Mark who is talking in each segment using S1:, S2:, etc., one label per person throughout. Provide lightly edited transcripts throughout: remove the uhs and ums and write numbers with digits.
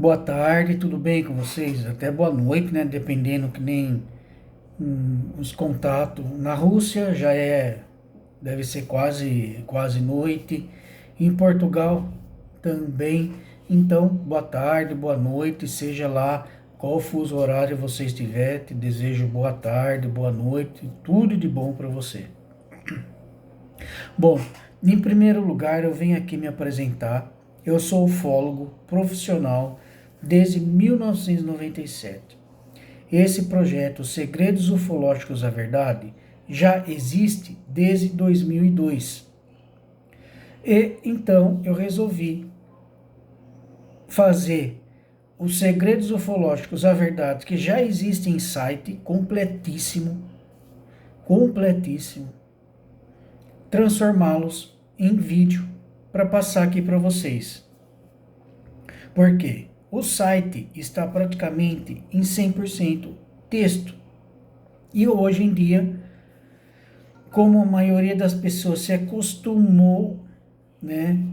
S1: Boa tarde, tudo bem com vocês? Até boa noite, né? Dependendo que nem os contatos. Na Rússia deve ser quase noite. Em Portugal também. Então, boa tarde, boa noite, seja lá qual fuso horário você estiver, te desejo boa tarde, boa noite, tudo de bom para você. Bom, em primeiro lugar, eu venho aqui me apresentar. Eu sou ufólogo profissional desde 1997. Esse projeto Segredos Ufológicos da Verdade já existe desde 2002. E então eu resolvi fazer os Segredos Ufológicos da Verdade, que já existe em site completíssimo, transformá-los em vídeo para passar aqui para vocês. Por quê? O site está praticamente em 100% texto. E hoje em dia, como a maioria das pessoas se acostumou, né?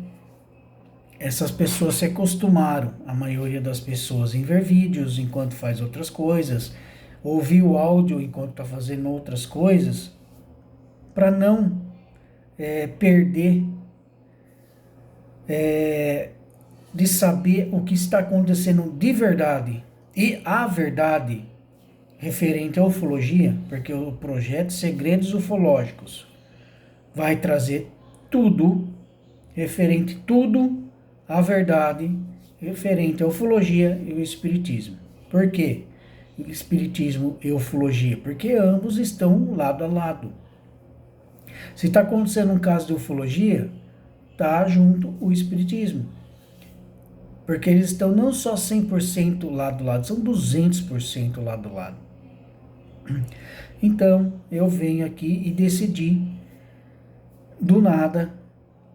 S1: Essas pessoas se acostumaram, a maioria das pessoas, em ver vídeos enquanto faz outras coisas, ouvir o áudio enquanto está fazendo outras coisas, para não perder de saber o que está acontecendo de verdade e a verdade referente à ufologia, porque o projeto Segredos Ufológicos vai trazer tudo, referente tudo à verdade, referente à ufologia e o espiritismo. Por quê? Espiritismo e ufologia? Porque ambos estão lado a lado. Se está acontecendo um caso de ufologia, está junto o espiritismo. Porque eles estão não só 100% lado a lado, são 200% lado a lado. Então, eu venho aqui e decidi, do nada,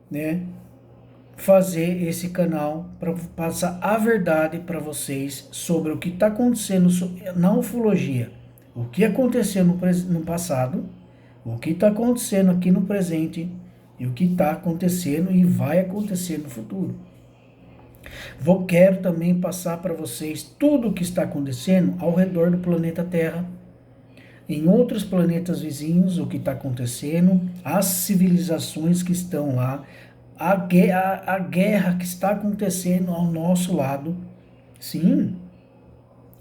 S1: né, fazer esse canal para passar a verdade para vocês sobre o que está acontecendo na ufologia, o que aconteceu no passado, o que está acontecendo aqui no presente e o que está acontecendo e vai acontecer no futuro. Quero também passar para vocês tudo o que está acontecendo ao redor do planeta Terra, em outros planetas vizinhos, o que está acontecendo, as civilizações que estão lá, a guerra que está acontecendo ao nosso lado. Sim,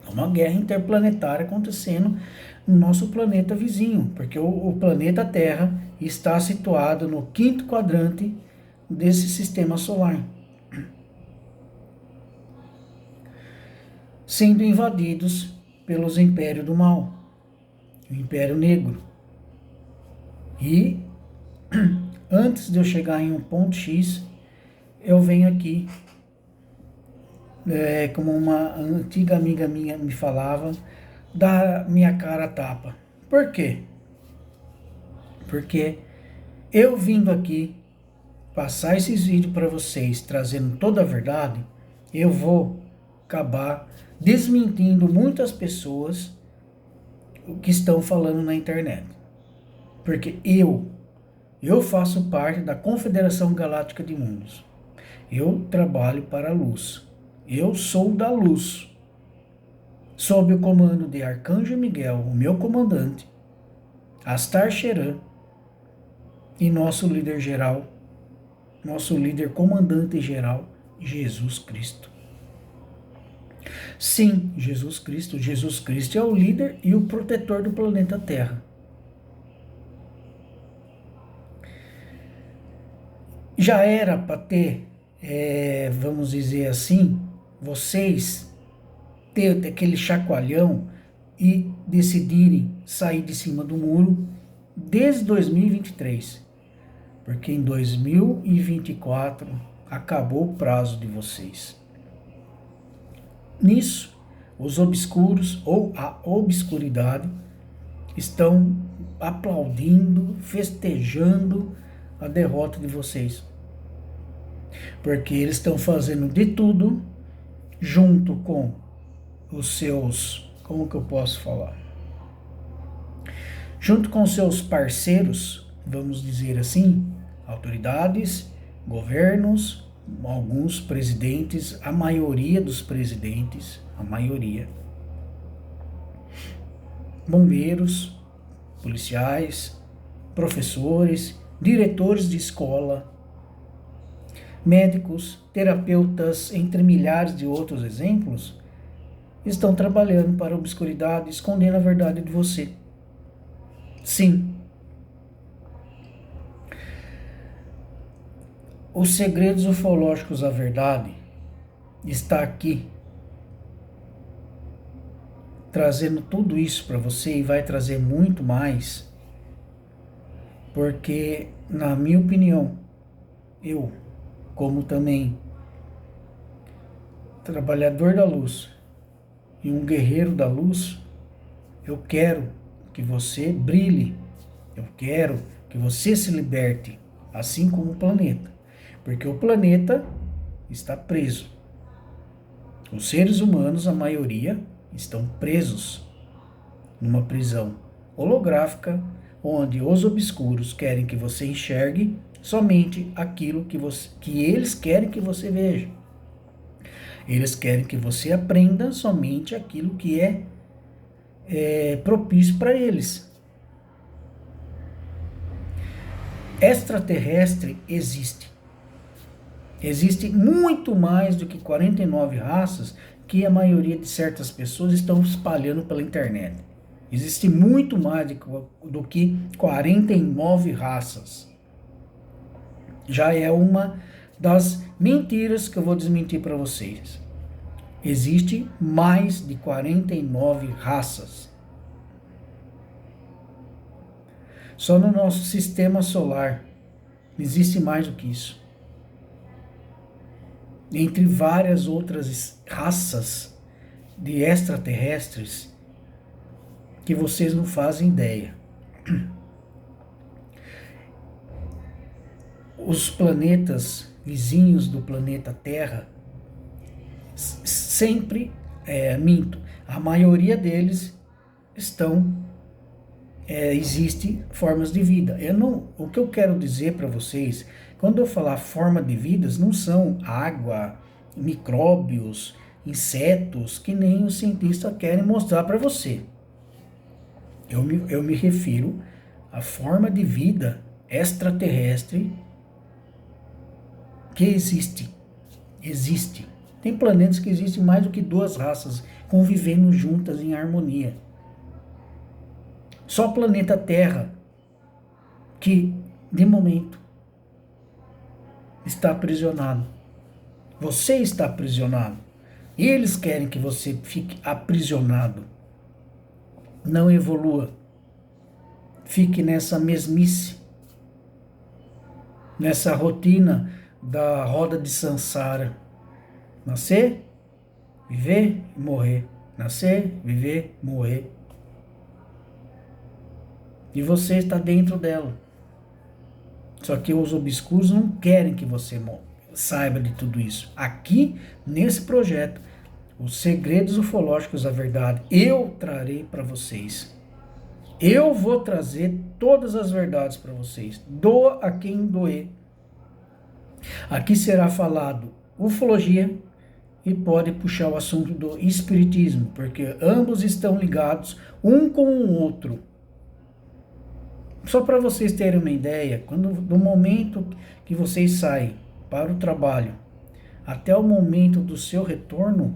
S1: uma guerra interplanetária acontecendo no nosso planeta vizinho, porque o planeta Terra está situado no 5º quadrante desse sistema solar, sendo invadidos pelos impérios do mal, o Império Negro. E antes de eu chegar em um ponto X, eu venho aqui, como uma antiga amiga minha me falava, dar minha cara a tapa. Por quê? Porque eu vindo aqui passar esses vídeos para vocês, trazendo toda a verdade, eu vou acabar desmentindo muitas pessoas que estão falando na internet. Porque eu faço parte da Confederação Galáctica de Mundos. Eu trabalho para a luz. Eu sou da luz. Sob o comando de Arcanjo Miguel, o meu comandante, Astar Sheran, e nosso líder geral, nosso líder comandante geral, Jesus Cristo. Sim, Jesus Cristo. Jesus Cristo é o líder e o protetor do planeta Terra. Já era para ter, vamos dizer assim, vocês ter aquele chacoalhão e decidirem sair de cima do muro desde 2023. Porque em 2024 acabou o prazo de vocês. Nisso, os obscuros ou a obscuridade estão aplaudindo, festejando a derrota de vocês. Porque eles estão fazendo de tudo junto com os seus, como que eu posso falar? Junto com seus parceiros, vamos dizer assim, autoridades, governos, alguns presidentes, a maioria dos presidentes, a maioria, bombeiros, policiais, professores, diretores de escola, médicos, terapeutas, entre milhares de outros exemplos, estão trabalhando para a obscuridade, escondendo a verdade de você. Sim. Os segredos ufológicos da verdade está aqui, trazendo tudo isso para você, e vai trazer muito mais, porque, na minha opinião, eu, como também trabalhador da luz e um guerreiro da luz, eu quero que você brilhe, eu quero que você se liberte, assim como o planeta, porque o planeta está preso. Os seres humanos, a maioria, estão presos numa prisão holográfica, onde os obscuros querem que você enxergue somente aquilo que eles querem que você veja. Eles querem que você aprenda somente aquilo que é propício para eles. Extraterrestre existe. Existe muito mais do que 49 raças que a maioria de certas pessoas estão espalhando pela internet. Existe muito mais do que 49 raças. Já é uma das mentiras que eu vou desmentir para vocês. Existe mais de 49 raças. Só no nosso sistema solar existe mais do que isso. Entre várias outras raças de extraterrestres que vocês não fazem ideia. Os planetas vizinhos do planeta Terra sempre, minto, a maioria deles existe formas de vida. O que eu quero dizer para vocês, quando eu falar forma de vidas, não são água, micróbios, insetos, que nem os cientistas querem mostrar para você. Eu me refiro à forma de vida extraterrestre que existe. Existe. Tem planetas que existem mais do que 2 raças convivendo juntas em harmonia. Só o planeta Terra que, de momento, está aprisionado. Você está aprisionado. Eles querem que você fique aprisionado. Não evolua. Fique nessa mesmice. Nessa rotina da roda de Sansara. Nascer, viver e morrer. Nascer, viver, morrer. E você está dentro dela. Só que os obscuros não querem que você saiba de tudo isso. Aqui, nesse projeto, os segredos ufológicos da verdade, eu trarei para vocês. Eu vou trazer todas as verdades para vocês. Doa a quem doer. Aqui será falado ufologia e pode puxar o assunto do espiritismo, porque ambos estão ligados um com o outro. Só para vocês terem uma ideia, do momento que vocês saem para o trabalho até o momento do seu retorno,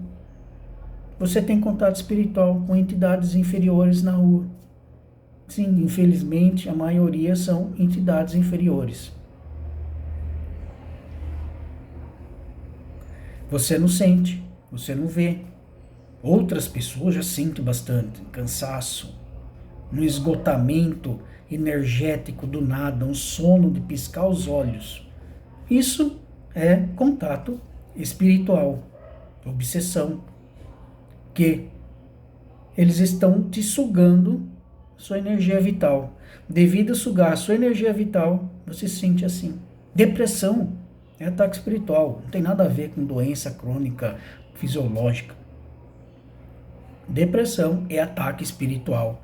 S1: você tem contato espiritual com entidades inferiores na rua. Sim, infelizmente a maioria são entidades inferiores. Você não sente, você não vê. Outras pessoas já sentem bastante cansaço, um esgotamento energético do nada, um sono de piscar os olhos. Isso é contato espiritual, obsessão, que eles estão te sugando sua energia vital. Devido a sugar a sua energia vital, você se sente assim. Depressão é ataque espiritual, não tem nada a ver com doença crônica fisiológica. Depressão é ataque espiritual.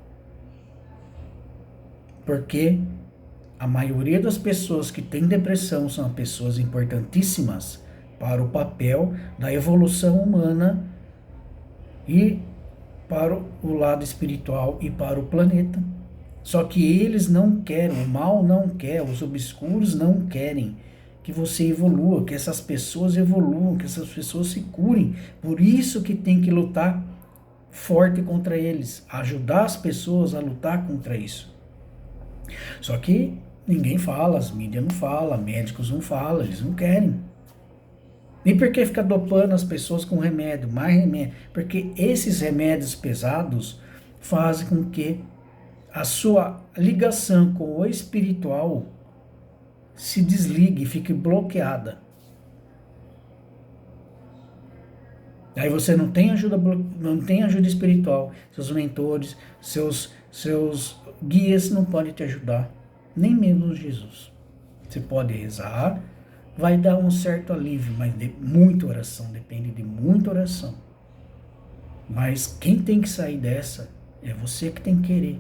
S1: Porque a maioria das pessoas que têm depressão são pessoas importantíssimas para o papel da evolução humana e para o lado espiritual e para o planeta. Só que eles não querem, o mal não quer, os obscuros não querem que você evolua, que essas pessoas evoluam, que essas pessoas se curem. Por isso que tem que lutar forte contra eles, ajudar as pessoas a lutar contra isso. Só que ninguém fala, as mídias não falam, médicos não falam, eles não querem. E por que fica dopando as pessoas com remédio, mais remédio? Porque esses remédios pesados fazem com que a sua ligação com o espiritual se desligue, fique bloqueada. Aí você não tem ajuda espiritual, seus mentores, seus guias não podem te ajudar, nem mesmo Jesus. Você pode rezar, vai dar um certo alívio, mas de muita oração, depende de muita oração. Mas quem tem que sair dessa é você que tem que querer.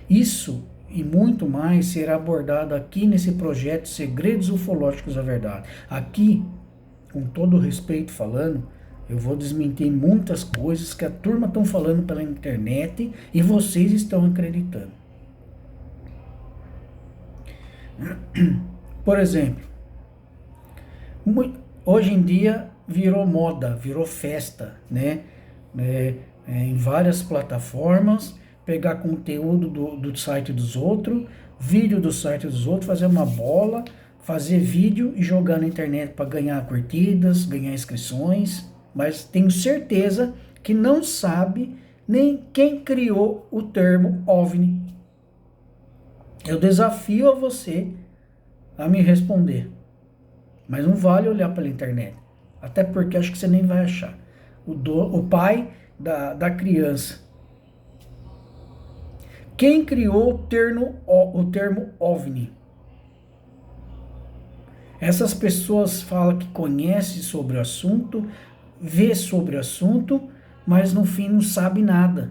S1: Isso e muito mais será abordado aqui nesse projeto Segredos Ufológicos da Verdade. Aqui, com todo respeito falando, eu vou desmentir muitas coisas que a turma estão falando pela internet e vocês estão acreditando. Por exemplo, hoje em dia virou moda, virou festa, né? Em várias plataformas, pegar conteúdo do site dos outros, vídeo do site dos outros, fazer uma bola, fazer vídeo e jogar na internet para ganhar curtidas, ganhar inscrições, mas tenho certeza que não sabe nem quem criou o termo OVNI. Eu desafio a você a me responder, mas não vale olhar pela internet, até porque acho que você nem vai achar. O pai da criança. Quem criou o termo OVNI? Essas pessoas falam que conhecem sobre o assunto, vê sobre o assunto, mas no fim não sabe nada.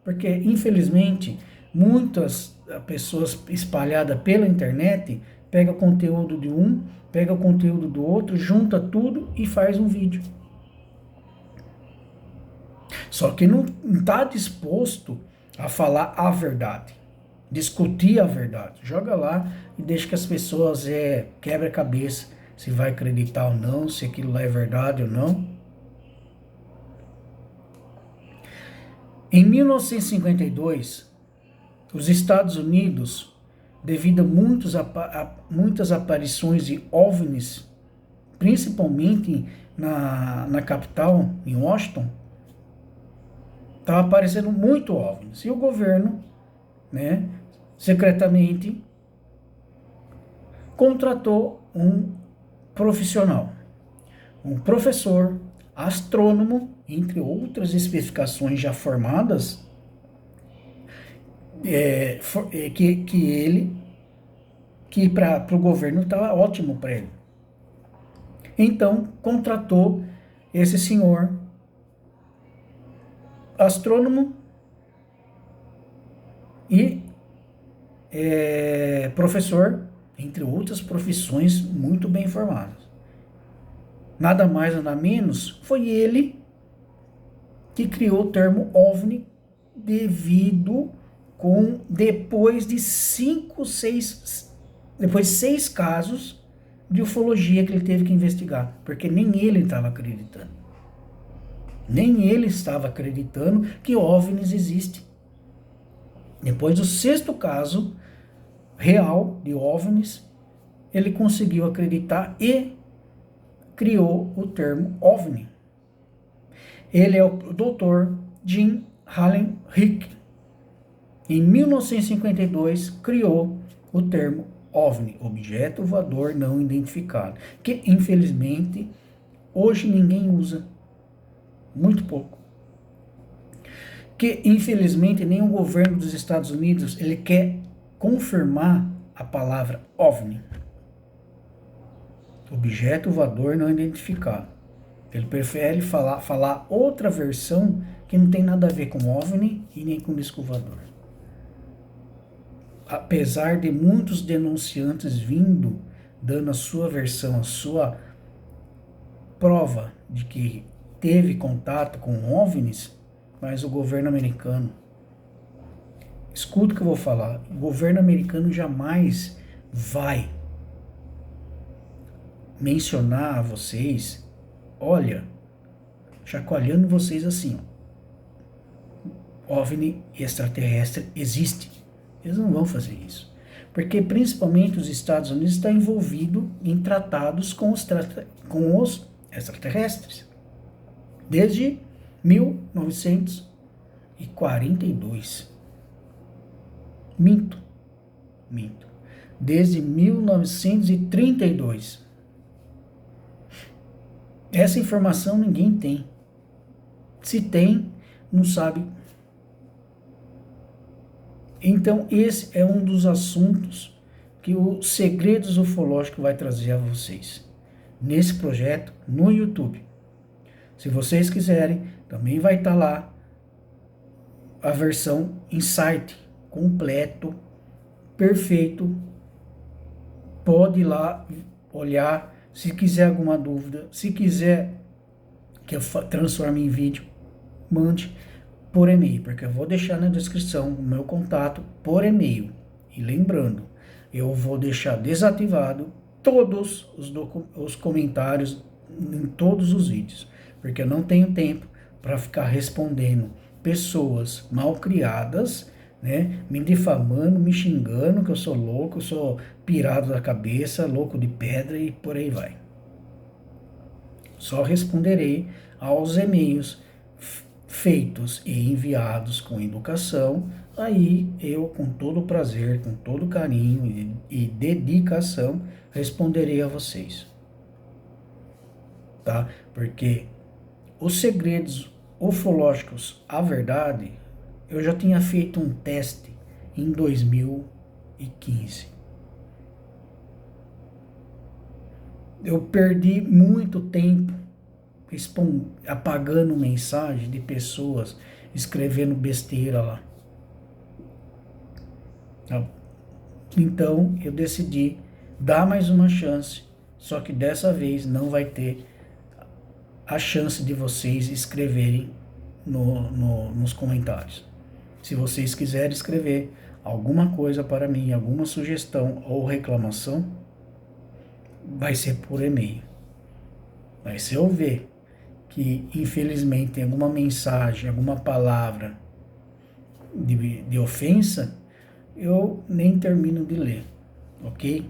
S1: Porque, infelizmente, muitas pessoas espalhadas pela internet pegam conteúdo de um, pega o conteúdo do outro, junta tudo e faz um vídeo. Só que não está disposto a falar a verdade, discutir a verdade. Joga lá e deixa que as pessoas quebrem a cabeça se vai acreditar ou não, se aquilo lá é verdade ou não. Em 1952, os Estados Unidos, devido a muitas aparições de OVNIs, principalmente na capital, em Washington, estava aparecendo muito OVNIs. E o governo, né, secretamente, contratou um profissional, um professor, astrônomo, entre outras especificações já formadas, que para o governo estava ótimo para ele. Então, contratou esse senhor astrônomo e professor, entre outras profissões muito bem formadas. Nada mais, nada menos, foi ele que criou o termo OVNI depois de 6 casos de ufologia que ele teve que investigar, porque nem ele estava acreditando. Nem ele estava acreditando que OVNIs existem. Depois do 6º caso real de OVNIs, ele conseguiu acreditar e criou o termo OVNI. Ele é o Dr. Jim Allen Hynek. Em 1952, criou o termo OVNI, objeto voador não identificado, que infelizmente hoje ninguém usa, muito pouco. Que infelizmente nem o governo dos Estados Unidos ele quer confirmar a palavra OVNI, objeto voador não identificado. Ele prefere falar outra versão que não tem nada a ver com OVNI e nem com disco voador. Apesar de muitos denunciantes dando a sua versão, a sua prova de que teve contato com OVNIs, mas o governo americano. Escuta o que eu vou falar. O governo americano jamais vai mencionar a vocês, olha, chacoalhando vocês assim, ó, OVNI extraterrestre existe. Eles não vão fazer isso. Porque principalmente os Estados Unidos estão envolvidos em tratados com os extraterrestres. Desde 1942. Minto. Desde 1932. Essa informação ninguém tem. Se tem, não sabe. Então, esse é um dos assuntos que o Segredos Ufológicos vai trazer a vocês. Nesse projeto, no YouTube. Se vocês quiserem, também vai estar lá a versão Insight, completo, perfeito. Pode ir lá olhar, se quiser alguma dúvida, se quiser que eu transforme em vídeo, mande por e-mail, porque eu vou deixar na descrição o meu contato por e-mail. E lembrando, eu vou deixar desativado todos os comentários em todos os vídeos, porque eu não tenho tempo para ficar respondendo pessoas mal criadas, né, me difamando, me xingando que eu sou louco, eu sou pirado da cabeça, louco de pedra e por aí vai. Só responderei aos e-mails feitos e enviados com educação, aí eu com todo prazer, com todo carinho e dedicação responderei a vocês, tá? Porque os segredos ufológicos, a verdade, eu já tinha feito um teste em 2015. Eu perdi muito tempo apagando mensagem de pessoas escrevendo besteira lá. Então eu decidi dar mais uma chance, só que dessa vez não vai ter a chance de vocês escreverem nos comentários. Se vocês quiserem escrever alguma coisa para mim, alguma sugestão ou reclamação, vai ser por e-mail. Mas se eu ver que infelizmente tem alguma mensagem, alguma palavra de ofensa, eu nem termino de ler, ok?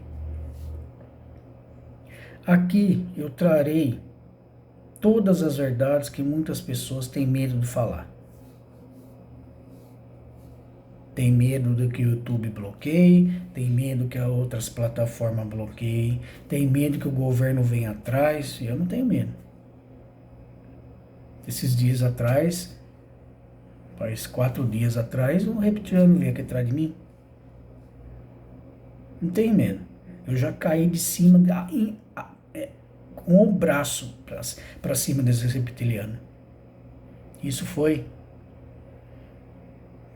S1: Aqui eu trarei todas as verdades que muitas pessoas têm medo de falar. Tem medo do que o YouTube bloqueie, tem medo que as outras plataformas bloqueiem, tem medo que o governo venha atrás. Eu não tenho medo. Esses dias atrás, faz 4 dias atrás, um reptiliano veio aqui atrás de mim. Não tenho medo. Eu já caí de cima, com o braço para cima desse reptiliano. Isso foi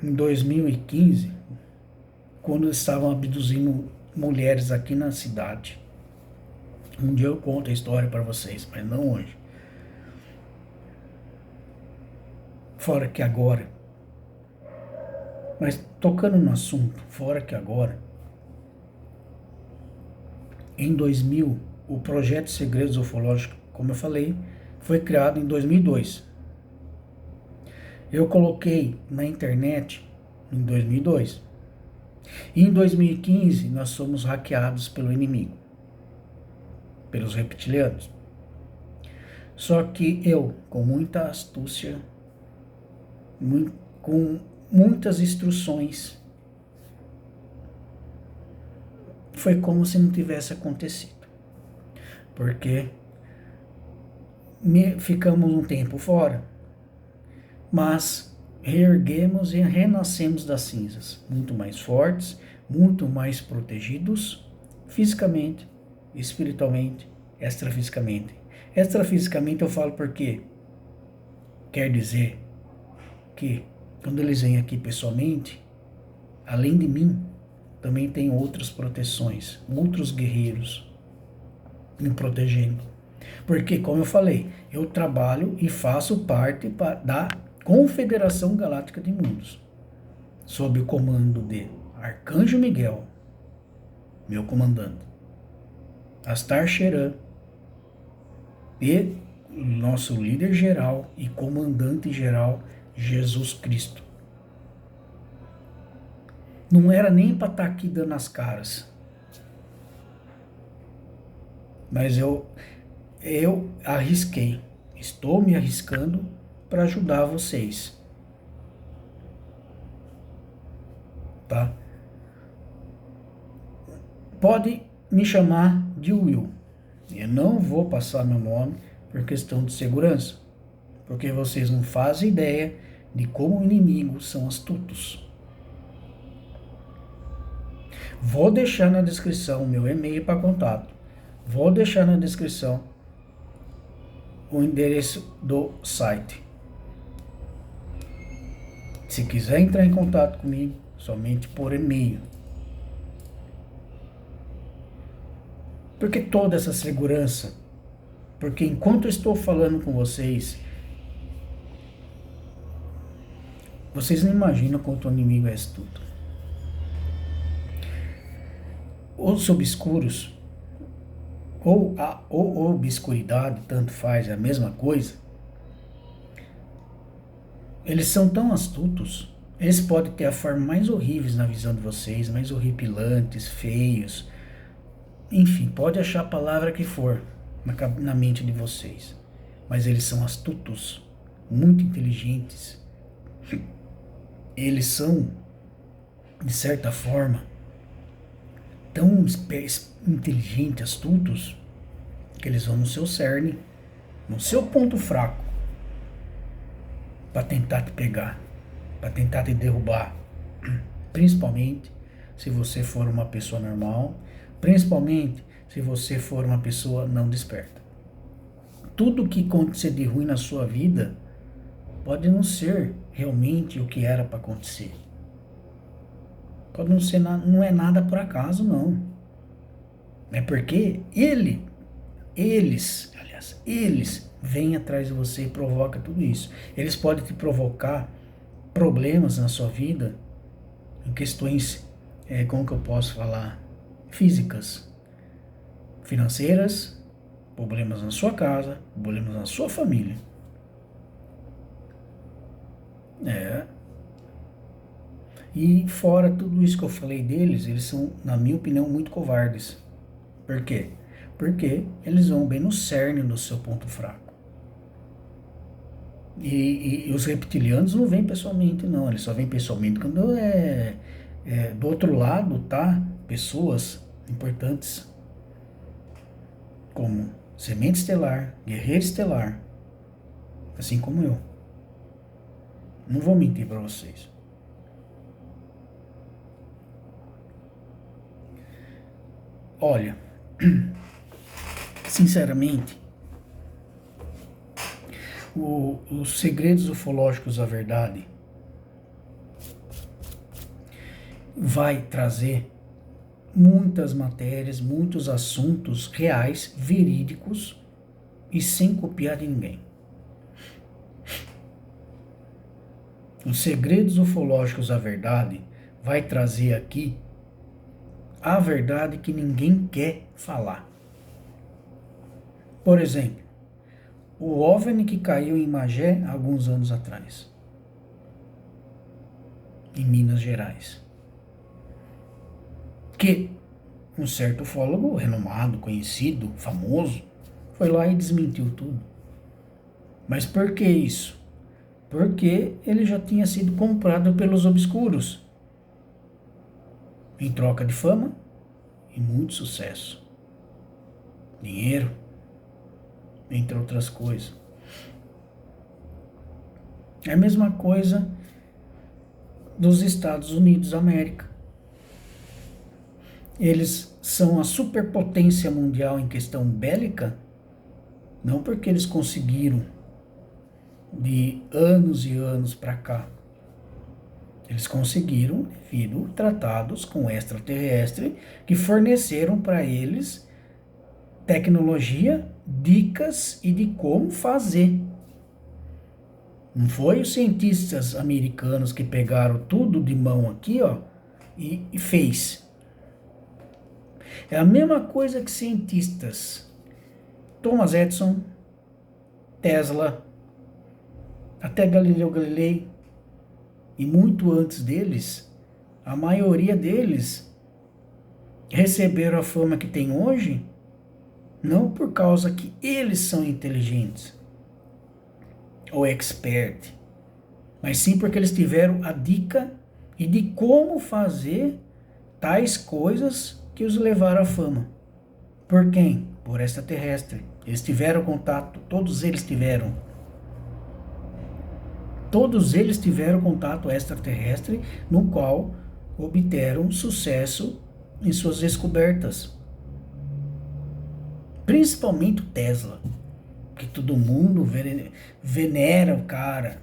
S1: em 2015, quando estavam abduzindo mulheres aqui na cidade. Um dia eu conto a história para vocês, mas não hoje. Fora que agora, mas tocando no assunto, fora que agora, em 2000, o projeto Segredos Ufológicos, como eu falei, foi criado em 2002. Eu coloquei na internet em 2002. E em 2015 nós fomos hackeados pelo inimigo, pelos reptilianos. Só que eu, com muita astúcia, com muitas instruções, foi como se não tivesse acontecido. Porque ficamos um tempo fora, mas reerguemos e renascemos das cinzas, muito mais fortes, muito mais protegidos, fisicamente, espiritualmente, extrafisicamente. Extrafisicamente eu falo porque quer dizer que quando eles vêm aqui pessoalmente, além de mim, também tem outras proteções, outros guerreiros me protegendo. Porque, como eu falei, eu trabalho e faço parte da Confederação Galáctica de Mundos, sob o comando de Arcanjo Miguel, meu comandante, Astar Sheran, e nosso líder geral e comandante geral, Jesus Cristo. Não era nem para estar aqui dando as caras. Mas eu arrisquei. Estou me arriscando para ajudar vocês. Tá? Pode me chamar de Will. Eu não vou passar meu nome por questão de segurança. Porque vocês não fazem ideia de como inimigos são astutos. Vou deixar na descrição o meu e-mail para contato. Vou deixar na descrição o endereço do site. Se quiser entrar em contato comigo, somente por e-mail. Por que toda essa segurança? Porque enquanto eu estou falando com vocês, vocês não imaginam quanto o inimigo é astuto. Os obscuros, ou a obscuridade, tanto faz, é a mesma coisa, eles são tão astutos, eles podem ter a forma mais horríveis na visão de vocês, mais horripilantes, feios, enfim, pode achar a palavra que for na mente de vocês, mas eles são astutos, muito inteligentes, eles são, de certa forma, tão inteligentes, astutos, que eles vão no seu cerne, no seu ponto fraco, para tentar te pegar, para tentar te derrubar, principalmente se você for uma pessoa normal, principalmente se você for uma pessoa não desperta. Tudo que acontecer de ruim na sua vida pode não ser realmente o que era para acontecer. Pode não ser não é nada por acaso, não. É porque eles vêm atrás de você e provocam tudo isso. Eles podem te provocar problemas na sua vida, em questões, como que eu posso falar, físicas, financeiras, problemas na sua casa, problemas na sua família. E fora tudo isso que eu falei deles, eles são, na minha opinião, muito covardes. Por quê? Porque eles vão bem no cerne do seu ponto fraco. E os reptilianos não vêm pessoalmente, não. Eles só vêm pessoalmente quando do outro lado, tá? Pessoas importantes, como Semente Estelar, Guerreiro Estelar, assim como eu. Não vou mentir para vocês. Olha, sinceramente, os segredos ufológicos da verdade vai trazer muitas matérias, muitos assuntos reais, verídicos e sem copiar de ninguém. Os segredos ufológicos da verdade vai trazer aqui a verdade que ninguém quer falar. Por exemplo, o OVNI que caiu em Magé há alguns anos atrás, em Minas Gerais, que um certo ufólogo renomado, conhecido, famoso, foi lá e desmentiu tudo. Mas por que isso? Porque ele já tinha sido comprado pelos obscuros, em troca de fama e muito sucesso, dinheiro, entre outras coisas. É a mesma coisa dos Estados Unidos da América. Eles são a superpotência mundial em questão bélica, não porque eles conseguiram de anos e anos para cá. Eles conseguiram devido a tratados com extraterrestres que forneceram para eles tecnologia dicas e de como fazer. Não foi os cientistas americanos que pegaram tudo de mão aqui, ó, e fez. É a mesma coisa que cientistas. Thomas Edison, Tesla, até Galileu Galilei, e muito antes deles, a maioria deles receberam a fama que tem hoje, não por causa que eles são inteligentes ou expert, mas sim porque eles tiveram a dica e de como fazer tais coisas que os levaram à fama. Por quem? Por extraterrestre. Eles tiveram contato, todos eles tiveram. Todos eles tiveram contato extraterrestre, no qual obtiveram sucesso em suas descobertas. Principalmente o Tesla, que todo mundo venera o cara.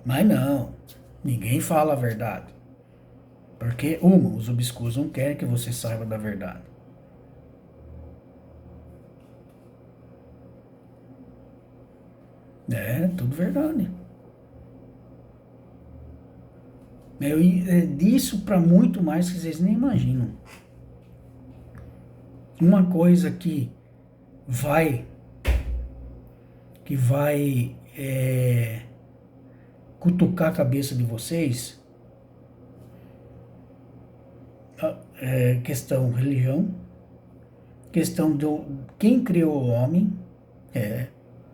S1: Mas não, ninguém fala a verdade. Porque, os obscuros não querem que você saiba da verdade. É, tudo verdade. É disso para muito mais que vocês nem imaginam. Uma coisa que vai cutucar a cabeça de vocês, questão religião, questão de quem criou o homem,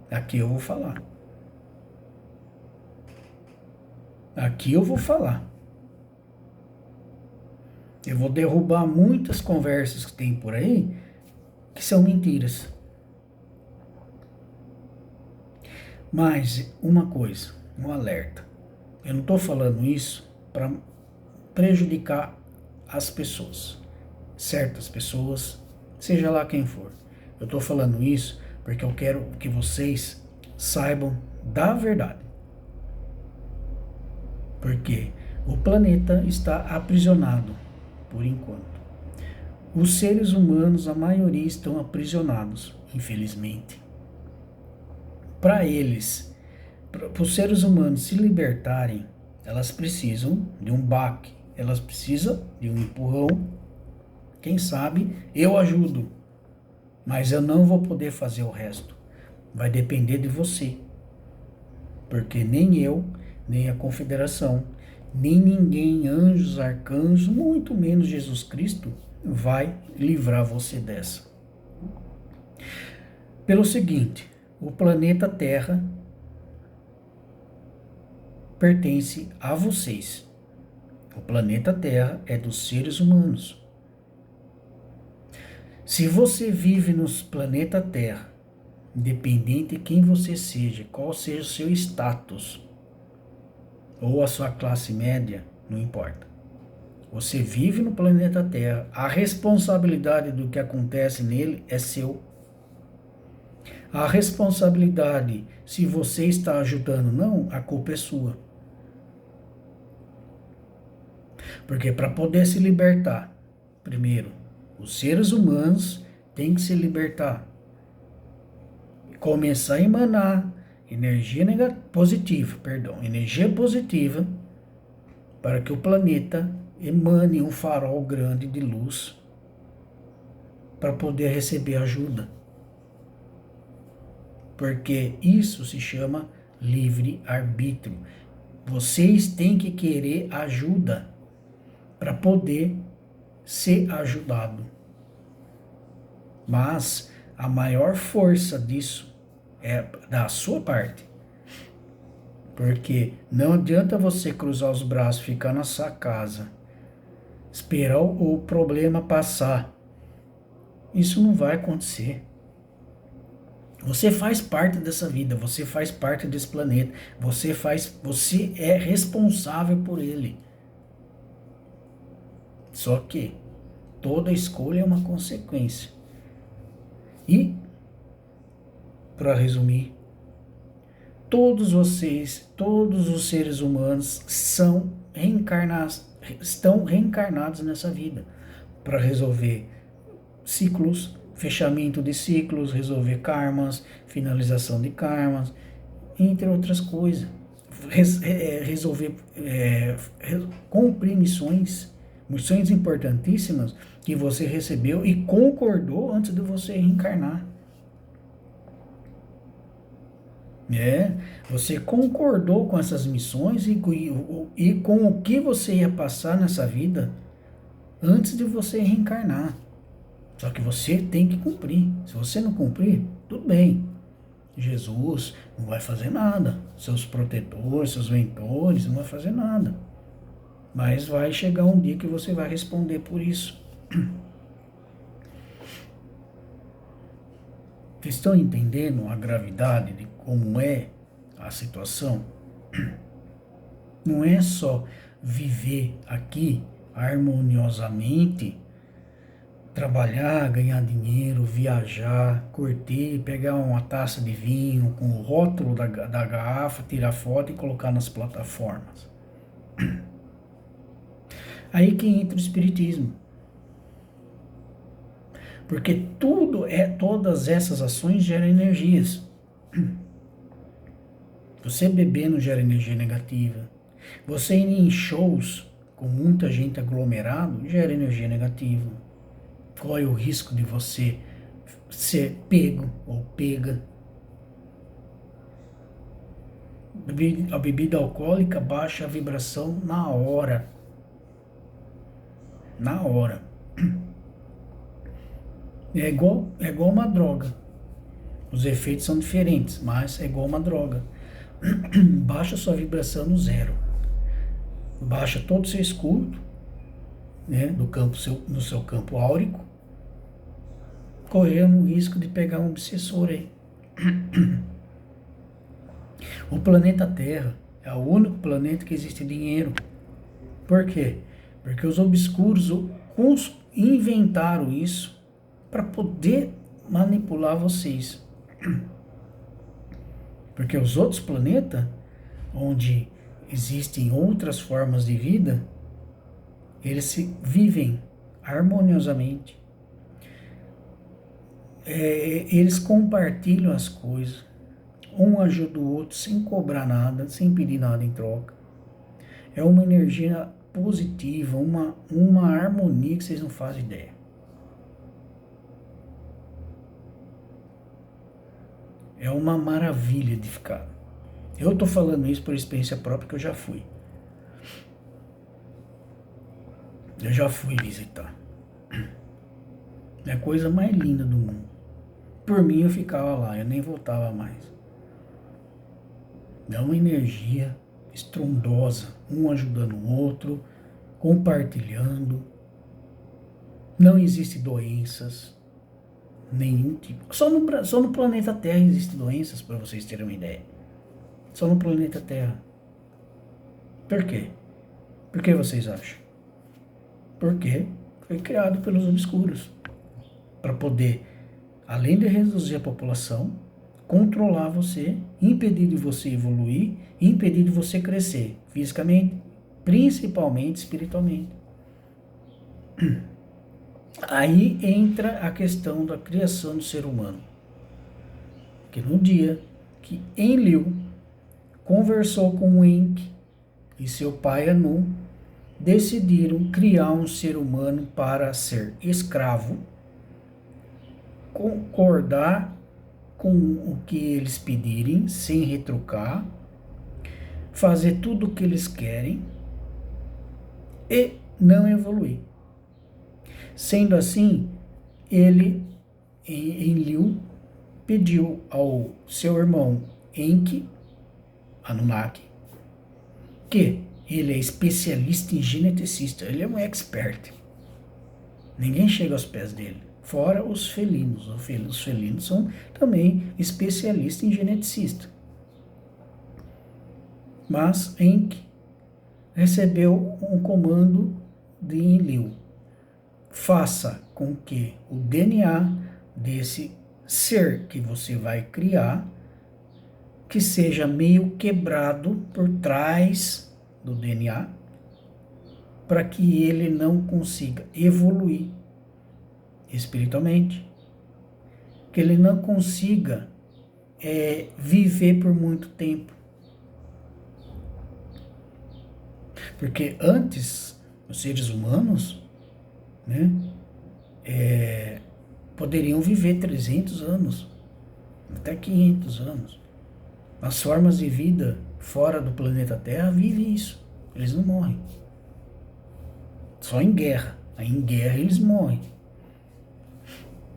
S1: aqui eu vou falar. Aqui eu vou falar. Eu vou derrubar muitas conversas que tem por aí que são mentiras. Mas uma coisa, um alerta. Eu não estou falando isso para prejudicar as pessoas, certas pessoas, seja lá quem for. Eu estou falando isso porque eu quero que vocês saibam da verdade. Porque o planeta está aprisionado, por enquanto. Os seres humanos, a maioria, estão aprisionados, infelizmente. Para eles, para os seres humanos se libertarem, elas precisam de um baque, elas precisam de um empurrão. Quem sabe eu ajudo, mas eu não vou poder fazer o resto. Vai depender de você, porque nem eu, nem a Confederação, nem ninguém, anjos, arcanjos, muito menos Jesus Cristo, vai livrar você dessa. Pelo seguinte, o planeta Terra pertence a vocês. O planeta Terra é dos seres humanos. Se você vive no planeta Terra, independente de quem você seja, qual seja o seu status, ou a sua classe média, não importa. Você vive no planeta Terra, a responsabilidade do que acontece nele é seu. A responsabilidade, se você está ajudando ou não, a culpa é sua. Porque para poder se libertar, primeiro, os seres humanos têm que se libertar. Começar a emanar energia positiva, para que o planeta emane um farol grande de luz para poder receber ajuda. Porque isso se chama livre-arbítrio. Vocês têm que querer ajuda para poder ser ajudado. Mas a maior força disso é da sua parte. Porque não adianta você cruzar os braços, ficar na sua casa, esperar o problema passar. Isso não vai acontecer. Você faz parte dessa vida, você faz parte desse planeta, você é responsável por ele. Só que toda escolha é uma consequência. E, para resumir, todos vocês, todos os seres humanos estão reencarnados nessa vida para resolver ciclos, fechamento de ciclos, resolver karmas, finalização de karmas, entre outras coisas. Resolver, cumprir missões importantíssimas que você recebeu e concordou antes de você reencarnar. Você concordou com essas missões e com o que você ia passar nessa vida antes de você reencarnar. Só que você tem que cumprir. Se você não cumprir, tudo bem. Jesus não vai fazer nada. Seus protetores, seus mentores, não vai fazer nada. Mas vai chegar um dia que você vai responder por isso. Vocês estão entendendo a gravidade de como é a situação? Não é só viver aqui harmoniosamente, trabalhar, ganhar dinheiro, viajar, curtir, pegar uma taça de vinho com o rótulo da garrafa, tirar foto e colocar nas plataformas. Aí que entra o espiritismo. Porque todas essas ações geram energias. Você bebendo gera energia negativa. Você ir em shows com muita gente aglomerado gera energia negativa. Qual é o risco de você ser pego ou pega? A bebida alcoólica baixa a vibração na hora. Na hora. É igual uma droga. Os efeitos são diferentes, mas é igual uma droga. Baixa sua vibração no zero. Baixa todo o seu escudo, né, no seu campo áurico, correndo o risco de pegar um obsessor aí. O planeta Terra é o único planeta que existe dinheiro. Por quê? Porque os obscuros inventaram isso para poder manipular vocês. Porque os outros planetas, onde existem outras formas de vida, eles vivem harmoniosamente. Eles compartilham as coisas. Um ajuda o outro sem cobrar nada, sem pedir nada em troca. É uma energia positiva, uma harmonia que vocês não fazem ideia. É uma maravilha de ficar. Eu estou falando isso por experiência própria, que eu já fui. Eu já fui visitar. É a coisa mais linda do mundo. Por mim eu ficava lá, eu nem voltava mais. É uma energia estrondosa, um ajudando o outro, compartilhando. Não existe doenças, nenhum tipo. Só no planeta Terra existem doenças, para vocês terem uma ideia. Só no planeta Terra. Por quê? Por que vocês acham? Porque foi criado pelos obscuros. Para poder, além de reduzir a população, controlar você, impedir de você evoluir, impedir de você crescer fisicamente, principalmente espiritualmente. Aí entra a questão da criação do ser humano. Que no dia que Enlil conversou com Enki e seu pai Anu, decidiram criar um ser humano para ser escravo, concordar com o que eles pedirem, sem retrucar, fazer tudo o que eles querem e não evoluir. Sendo assim, Enlil, pediu ao seu irmão Enki, Anunnaki, que ele é especialista em geneticista, ele é um expert. Ninguém chega aos pés dele, fora os felinos. Os felinos são também especialistas em geneticista. Mas Enki recebeu um comando de Enlil: faça com que o DNA desse ser que você vai criar, que seja meio quebrado por trás do DNA, para que ele não consiga evoluir espiritualmente, que ele não consiga viver por muito tempo. Porque antes, os seres humanos, né, poderiam viver 300 anos, até 500 anos. As formas de vida fora do planeta Terra vivem isso. Eles não morrem. Só em guerra. Aí em guerra eles morrem.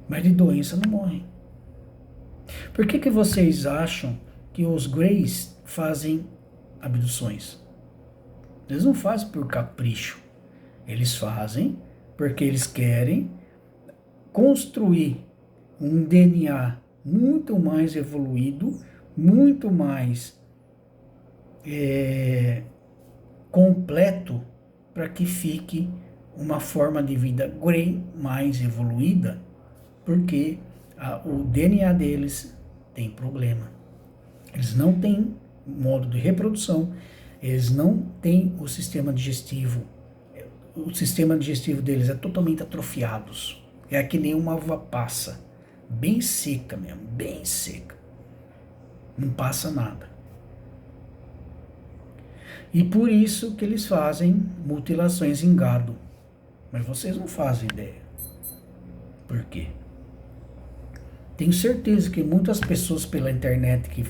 S1: Mas de doença não morrem. Por que vocês acham que os Greys fazem abduções? Eles não fazem por capricho. Eles fazem porque eles querem construir um DNA muito mais evoluído, muito mais completo, para que fique uma forma de vida Grey mais evoluída, porque o DNA deles tem problema. Eles não têm modo de reprodução, eles não têm o sistema digestivo. O sistema digestivo deles é totalmente atrofiado. É que nem uma uva passa, bem seca mesmo, bem seca. Não passa nada. E por isso que eles fazem mutilações em gado. Mas vocês não fazem ideia. Por quê? Tenho certeza que muitas pessoas pela internet que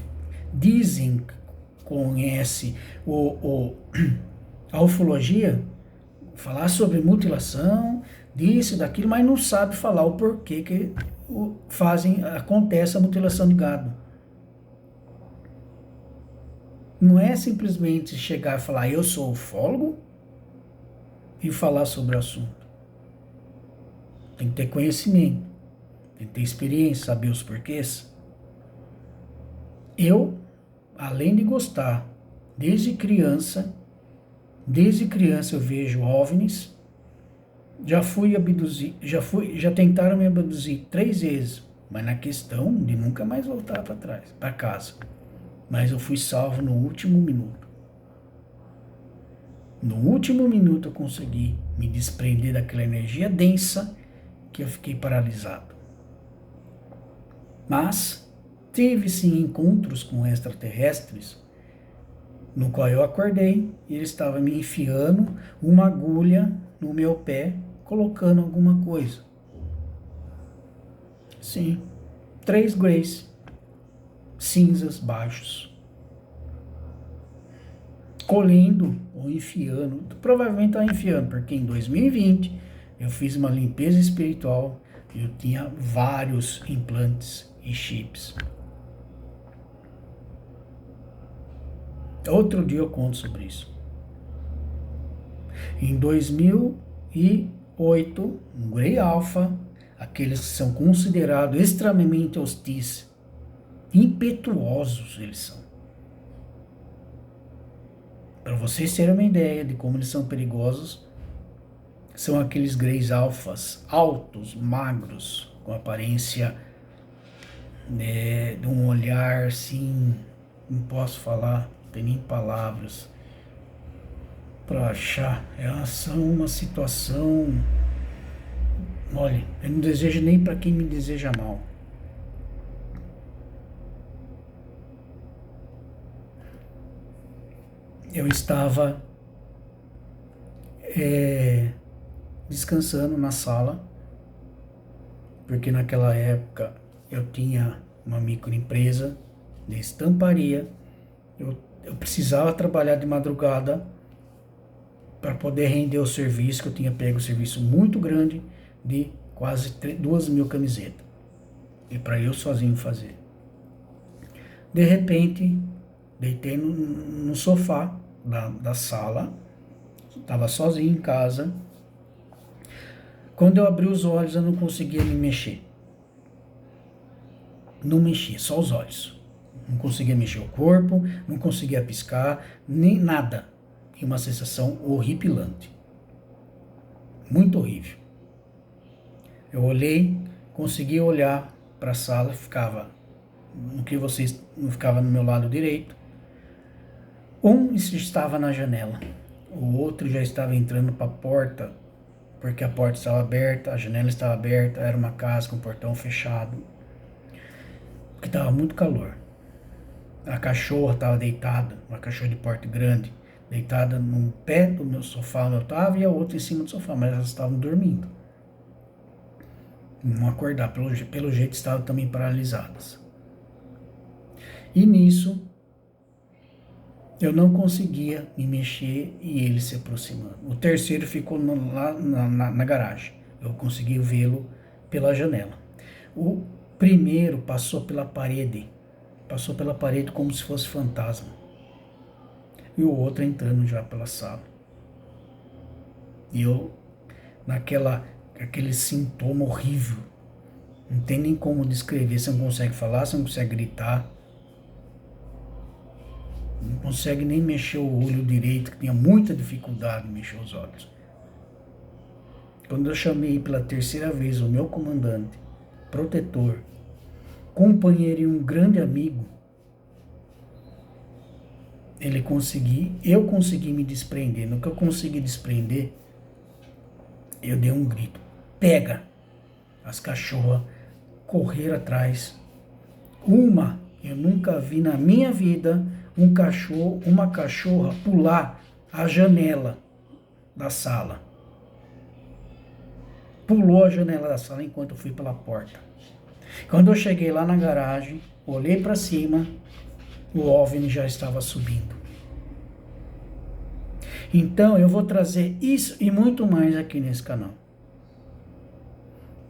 S1: dizem que conhecem a ufologia, falar sobre mutilação, disso, daquilo, mas não sabe falar o porquê que acontece a mutilação de gado. Não é simplesmente chegar e falar, eu sou ufólogo, e falar sobre o assunto. Tem que ter conhecimento, tem que ter experiência, saber os porquês. Eu, além de gostar, desde criança eu vejo OVNIs, já fui abduzido, já tentaram me abduzir 3 vezes, mas na questão de nunca mais voltar para casa. Mas eu fui salvo no último minuto. No último minuto eu consegui me desprender daquela energia densa que eu fiquei paralisado. Mas tive sim encontros com extraterrestres, no qual eu acordei e ele estava me enfiando uma agulha no meu pé, colocando alguma coisa. Sim, 3 Greys, cinzas, baixos, colhendo ou enfiando, provavelmente estava enfiando, porque em 2020 eu fiz uma limpeza espiritual e eu tinha vários implantes e chips. Outro dia eu conto sobre isso. Em 2008, um Grey Alpha, aqueles que são considerados extremamente hostis, impetuosos eles são. Para vocês terem uma ideia de como eles são perigosos, são aqueles Greys Alphas, altos, magros, com aparência de um olhar assim, não posso falar, não tem nem palavras para achar. São uma situação, olha, eu não desejo nem para quem me deseja mal. Eu estava descansando na sala, porque naquela época eu tinha uma microempresa de estamparia, eu precisava trabalhar de madrugada para poder render o serviço, que eu tinha pego um serviço muito grande de quase 2.000 camisetas, e para eu sozinho fazer. De repente, deitei no sofá da sala, estava sozinho em casa. Quando eu abri os olhos, eu não conseguia me mexer. Não mexia, só os olhos. Não conseguia mexer o corpo, não conseguia piscar, nem nada. E uma sensação horripilante. Muito horrível. Eu olhei, consegui olhar para a sala, ficava não ficava no meu lado direito. Um estava na janela, o outro já estava entrando para a porta, porque a porta estava aberta, a janela estava aberta, era uma casa com o portão fechado. porque estava muito calor. A cachorra estava deitada, uma cachorra de porte grande, deitada num pé do meu sofá onde eu estava e a outra em cima do sofá, mas elas estavam dormindo. Não acordar, pelo jeito estavam também paralisadas. E nisso, eu não conseguia me mexer e ele se aproximando. O terceiro ficou lá na garagem. Eu consegui vê-lo pela janela. O primeiro passou pela parede como se fosse fantasma. E o outro entrando já pela sala. E eu, aquele sintoma horrível. Não tem nem como descrever. Você não consegue falar, você não consegue gritar. Não consegue nem mexer o olho direito, que tinha muita dificuldade em mexer os olhos. Quando eu chamei pela terceira vez o meu comandante, protetor, companheiro e um grande amigo, eu consegui me desprender. No que eu consegui desprender, eu dei um grito. Pega! As cachorras correram atrás. Eu nunca vi na minha vida uma cachorra pular a janela da sala. Pulou a janela da sala enquanto eu fui pela porta. Quando eu cheguei lá na garagem, olhei para cima, o OVNI já estava subindo. Então eu vou trazer isso e muito mais aqui nesse canal.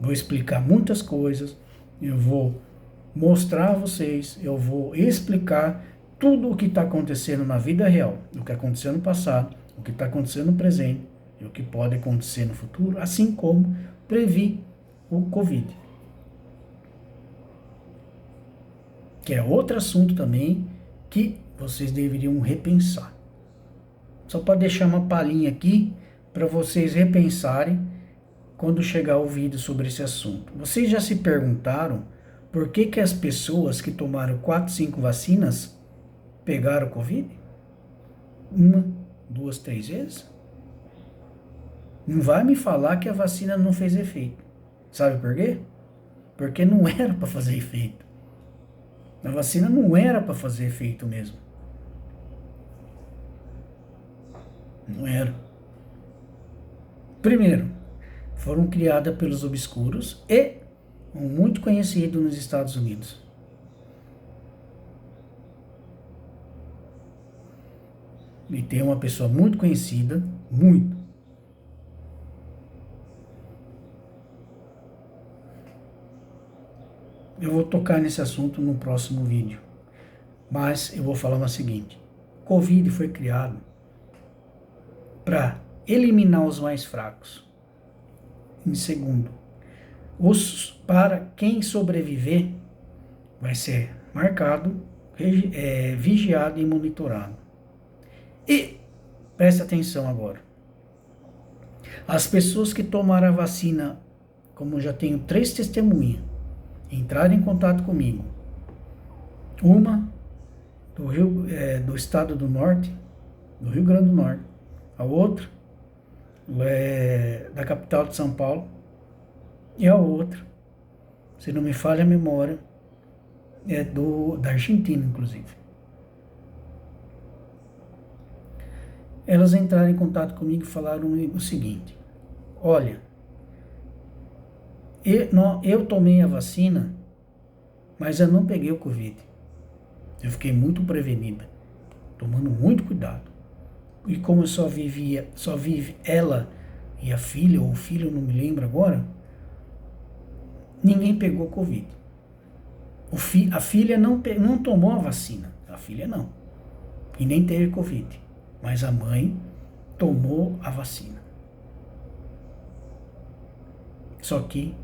S1: Vou explicar muitas coisas, eu vou mostrar a vocês, eu vou explicar tudo o que está acontecendo na vida real, o que aconteceu no passado, o que está acontecendo no presente e o que pode acontecer no futuro, assim como previ o Covid. Que é outro assunto também que vocês deveriam repensar. Só para deixar uma palhinha aqui para vocês repensarem quando chegar o vídeo sobre esse assunto. Vocês já se perguntaram por que as pessoas que tomaram 4, 5 vacinas pegaram Covid? 1, 2, 3 vezes? Não vai me falar que a vacina não fez efeito. Sabe por quê? Porque não era para fazer efeito. A vacina não era para fazer efeito mesmo. Não era. Primeiro, foram criadas pelos obscuros e um muito conhecido nos Estados Unidos. E tem uma pessoa muito conhecida, muito. Eu vou tocar nesse assunto no próximo vídeo. Mas eu vou falar o seguinte. Covid foi criado para eliminar os mais fracos. Em segundo, para quem sobreviver vai ser marcado, vigiado e monitorado. E presta atenção agora. As pessoas que tomaram a vacina, como eu já tenho 3 testemunhas, entraram em contato comigo. Uma do estado do Norte, do Rio Grande do Norte. A outra da capital de São Paulo. E a outra, se não me falha a memória, é da Argentina, inclusive. Elas entraram em contato comigo e falaram o seguinte: olha, eu tomei a vacina, mas eu não peguei o Covid. Eu fiquei muito prevenida, tomando muito cuidado. E como eu só vive ela e a filha, ou o filho, não me lembro agora, ninguém pegou Covid. A filha não tomou a vacina, a filha não, e nem teve Covid, mas a mãe tomou a vacina. Só que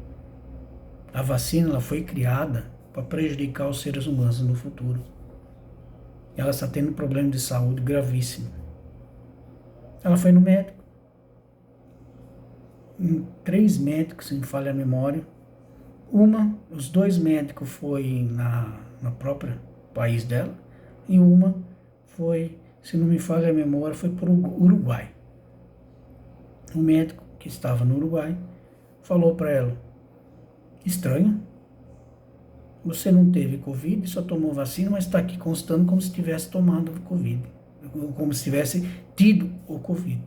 S1: a vacina ela foi criada para prejudicar os seres humanos no futuro. Ela está tendo problema de saúde gravíssimo. Ela foi no médico. 3 médicos, se me falha a memória. Os 2 médicos foi na própria país dela. E uma foi, se não me falha a memória, foi para o Uruguai. O médico que estava no Uruguai falou para ela: estranho, Você não teve Covid, só tomou vacina, mas está aqui constando como se tivesse tomado Covid, como se tivesse tido o Covid.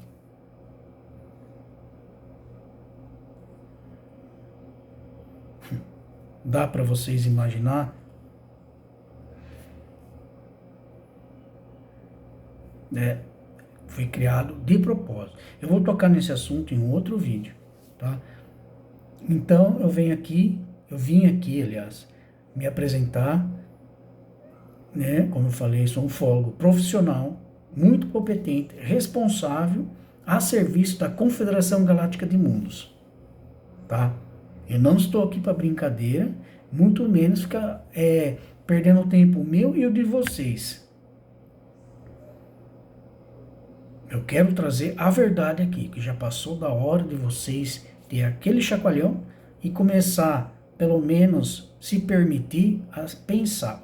S1: Dá para vocês imaginar? Né? Foi criado de propósito. Eu vou tocar nesse assunto em outro vídeo, tá? Então eu vim aqui, aliás, me apresentar, né? Como eu falei, sou um ufólogo profissional, muito competente, responsável a serviço da Confederação Galáctica de Mundos, tá? Eu não estou aqui para brincadeira, muito menos ficar perdendo o tempo meu e o de vocês. Eu quero trazer a verdade aqui, que já passou da hora de vocês ter aquele chacoalhão e começar, pelo menos, se permitir a pensar,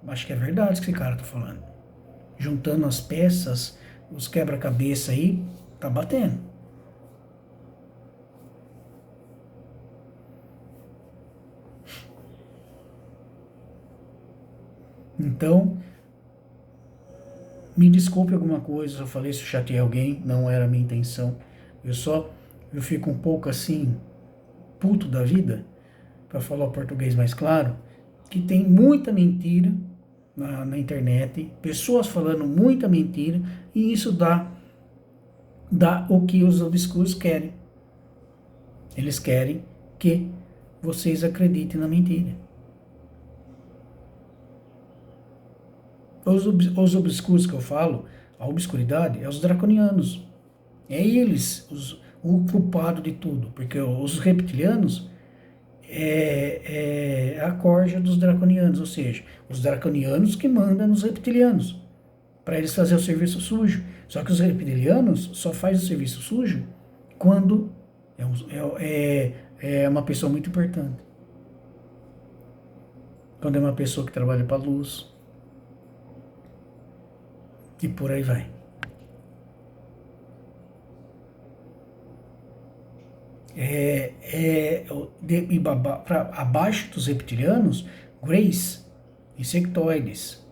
S1: acho que é verdade isso que esse cara tá falando. Juntando as peças, os quebra-cabeça aí, tá batendo. Então, me desculpe alguma coisa, se eu falei, se eu chateei alguém, não era a minha intenção. Eu fico um pouco assim, puto da vida, para falar o português mais claro, que tem muita mentira na internet, pessoas falando muita mentira, e isso dá o que os obscuros querem. Eles querem que vocês acreditem na mentira. Os obscuros que eu falo, a obscuridade, é os draconianos. É eles o culpado de tudo, porque os reptilianos é a corja dos draconianos, ou seja, os draconianos que mandam nos reptilianos, para eles fazerem o serviço sujo. Só que os reptilianos só fazem o serviço sujo quando é uma pessoa muito importante. Quando é uma pessoa que trabalha para a luz. E por aí vai. Abaixo dos reptilianos, Greys, insectoides,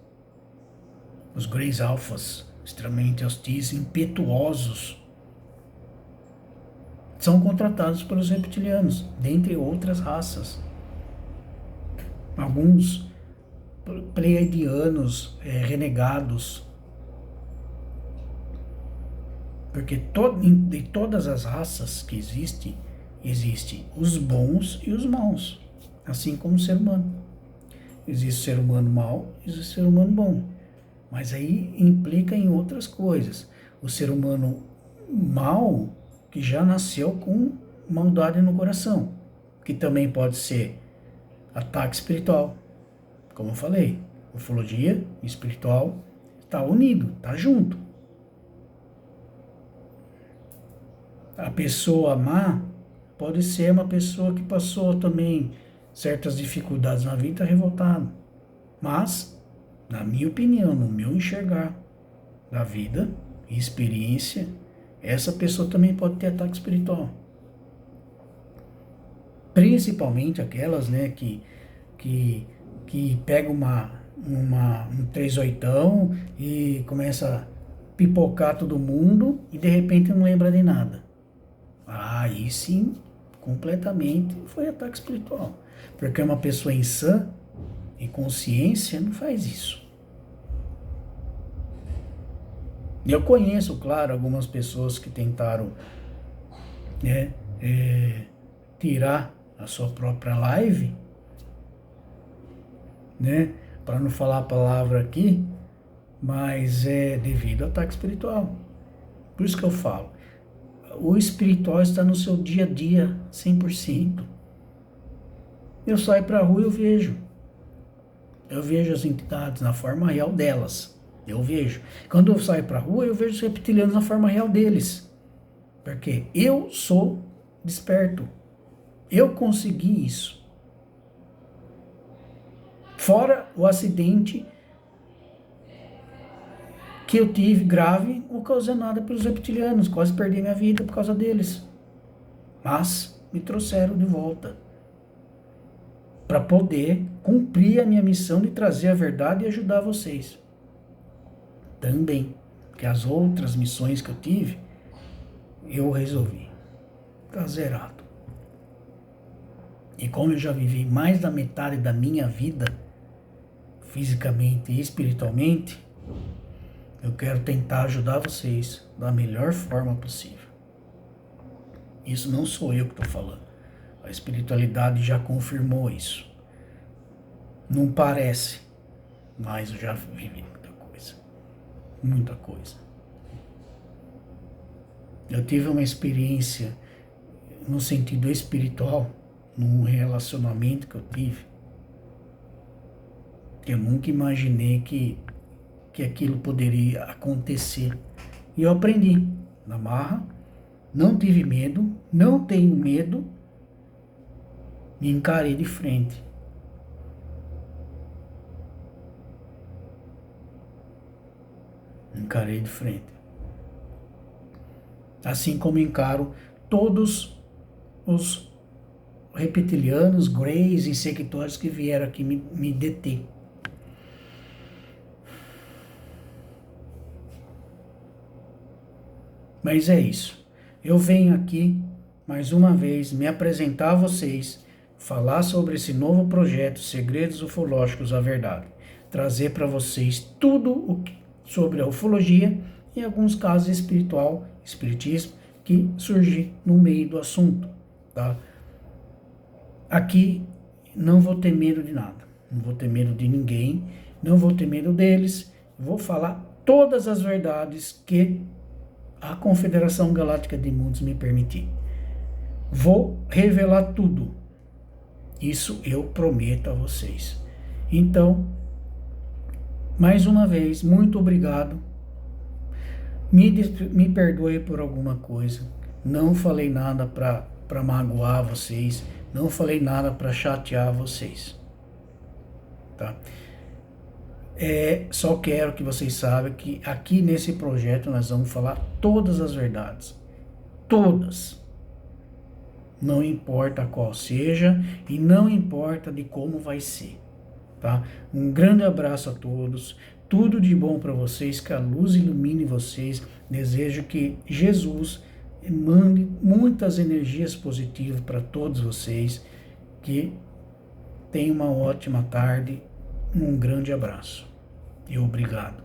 S1: os Greys alfas, extremamente hostis, impetuosos, são contratados pelos reptilianos, dentre outras raças. Alguns pleiadianos, renegados, porque de todas as raças que existem os bons e os maus, assim como o ser humano. Existe o ser humano mau e existe o ser humano bom, mas aí implica em outras coisas. O ser humano mau, que já nasceu com maldade no coração, que também pode ser ataque espiritual. Como eu falei, ufologia e espiritual está unido, está junto. A pessoa má pode ser uma pessoa que passou também certas dificuldades na vida e está revoltada. Mas, na minha opinião, no meu enxergar da vida e experiência, essa pessoa também pode ter ataque espiritual. Principalmente aquelas, né, que pega um 38 e começa a pipocar todo mundo e de repente não lembra de nada. Aí sim, completamente foi ataque espiritual. Porque uma pessoa insã, em consciência, não faz isso. Eu conheço, claro, algumas pessoas que tentaram, né, tirar a sua própria live, né, para não falar a palavra aqui, mas é devido ao ataque espiritual. Por isso que eu falo, o espiritual está no seu dia a dia, 100%. Eu saio para a rua e eu vejo as entidades na forma real delas, eu vejo. Quando eu saio para a rua, eu vejo os reptilianos na forma real deles, porque eu sou desperto, eu consegui isso. Fora o acidente que eu tive grave, ocasionada pelos reptilianos, quase perdi minha vida por causa deles. Mas me trouxeram de volta. para poder cumprir a minha missão de trazer a verdade e ajudar vocês. Também, porque as outras missões que eu tive, eu resolvi. Tá zerado. E como eu já vivi mais da metade da minha vida, fisicamente e espiritualmente, eu quero tentar ajudar vocês da melhor forma possível. Isso não sou eu que estou falando. A espiritualidade já confirmou isso. Não parece, mas eu já vivi muita coisa. Muita coisa. Eu tive uma experiência no sentido espiritual, num relacionamento que eu tive, que eu nunca imaginei que aquilo poderia acontecer. E eu aprendi na marra, não tive medo, não tenho medo, e encarei de frente. Encarei de frente. Assim como encaro todos os reptilianos, greys, insectórios que vieram aqui me deter. Mas é isso. Eu venho aqui, mais uma vez, me apresentar a vocês, falar sobre esse novo projeto, Segredos Ufológicos, a Verdade. Trazer para vocês tudo sobre a ufologia e, em alguns casos, espiritismo, que surge no meio do assunto, tá? Aqui não vou ter medo de nada, não vou ter medo de ninguém, não vou ter medo deles, vou falar todas as verdades que a Confederação Galáctica de Mundos me permitir. Vou revelar tudo. Isso eu prometo a vocês. Então, mais uma vez, muito obrigado. Me perdoe por alguma coisa. Não falei nada para magoar vocês. Não falei nada para chatear vocês. Tá? Só quero que vocês saibam que aqui nesse projeto nós vamos falar todas as verdades. Todas. Não importa qual seja e não importa de como vai ser. Tá? Um grande abraço a todos. Tudo de bom para vocês. Que a luz ilumine vocês. Desejo que Jesus mande muitas energias positivas para todos vocês. Que tenham uma ótima tarde. Um grande abraço e obrigado.